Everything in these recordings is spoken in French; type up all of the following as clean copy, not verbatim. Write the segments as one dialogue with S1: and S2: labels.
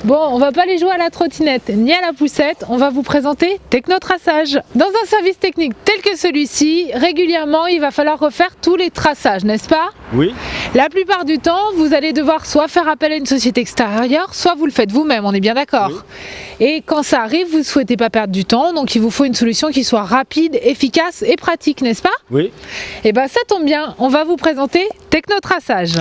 S1: Bon, on va pas aller jouer à la trottinette ni à la poussette, on va vous présenter Technotraçage. Dans un service technique tel que celui-ci, régulièrement il va falloir refaire tous les traçages, n'est-ce pas?
S2: Oui.
S1: La plupart du temps, vous allez devoir soit faire appel à une société extérieure, soit vous le faites vous-même, on est bien d'accord?
S2: Oui.
S1: Et quand ça arrive, vous ne souhaitez pas perdre du temps, donc il vous faut une solution qui soit rapide, efficace et pratique, n'est-ce pas?
S2: Oui.
S1: Et bien ça tombe bien, on va vous présenter Technotraçage.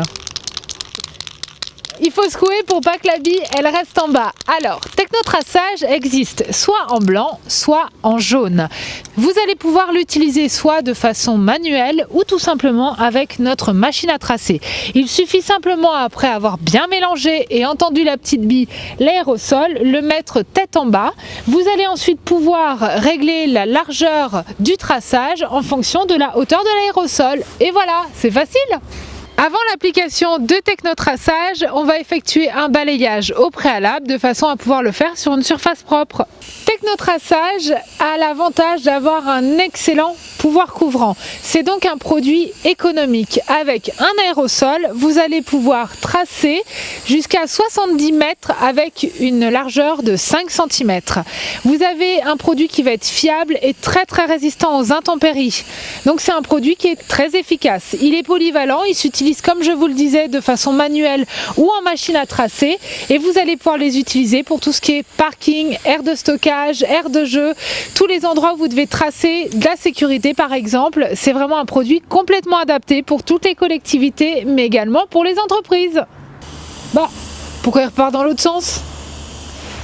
S1: Il faut secouer pour pas que la bille elle reste en bas. Alors, Technotraçage existe soit en blanc, soit en jaune. Vous allez pouvoir l'utiliser soit de façon manuelle ou tout simplement avec notre machine à tracer. Il suffit simplement, après avoir bien mélangé et entendu la petite bille, l'aérosol, le mettre tête en bas. Vous allez ensuite pouvoir régler la largeur du traçage en fonction de la hauteur de l'aérosol. Et voilà, c'est facile! Avant l'application de Technotraçage, on va effectuer un balayage au préalable de façon à pouvoir le faire sur une surface propre. Technotraçage a l'avantage d'avoir un excellent pouvoir couvrant. C'est donc un produit économique. Avec un aérosol, vous allez pouvoir tracer jusqu'à 70 mètres avec une largeur de 5 cm. Vous avez un produit qui va être fiable et très résistant aux intempéries. Donc c'est un produit qui est très efficace. Il est polyvalent, il s'utilise comme je vous le disais de façon manuelle ou en machine à tracer et vous allez pouvoir les utiliser pour tout ce qui est parking, aire de stockage, aire de jeu, tous les endroits où vous devez tracer de la sécurité par exemple. C'est vraiment un produit complètement adapté pour toutes les collectivités mais également pour les entreprises. Bah, pourquoi il repart dans l'autre sens?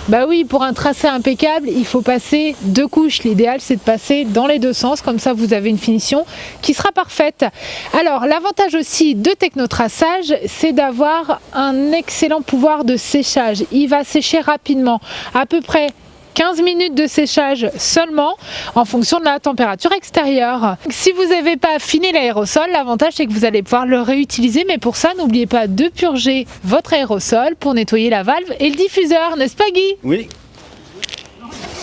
S1: Bah oui, pour un tracé impeccable, il faut passer 2 couches. L'idéal, c'est de passer dans les 2 sens, comme ça vous avez une finition qui sera parfaite. Alors, l'avantage aussi de Technotraçage, c'est d'avoir un excellent pouvoir de séchage. Il va sécher rapidement, à peu près 15 minutes de séchage seulement en fonction de la température extérieure. Si vous n'avez pas affiné l'aérosol, l'avantage c'est que vous allez pouvoir le réutiliser, mais pour ça n'oubliez pas de purger votre aérosol pour nettoyer la valve et le diffuseur, n'est-ce pas Guy?
S2: Oui.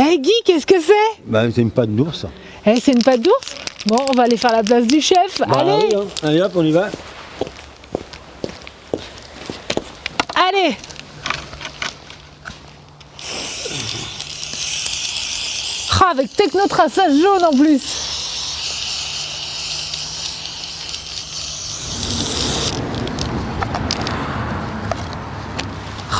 S1: Eh Guy, qu'est-ce que c'est?
S2: Ben, c'est une patte d'ours.
S1: Eh, c'est une patte d'ours? Bon, on va aller faire la place du chef.
S2: Bah,
S1: Allez,
S2: oui, hein. Allez hop, on y va.
S1: allez. Ah, avec Technotraçage jaune en plus.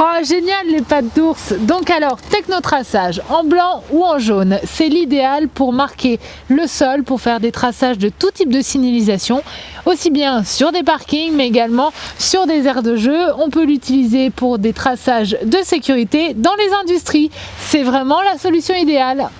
S1: Ah, génial les pattes d'ours. Donc alors, Technotraçage en blanc ou en jaune, c'est l'idéal pour marquer le sol, pour faire des traçages de tout type de signalisation, aussi bien sur des parkings mais également sur des aires de jeu. On peut l'utiliser pour des traçages de sécurité dans les industries. C'est vraiment la solution idéale.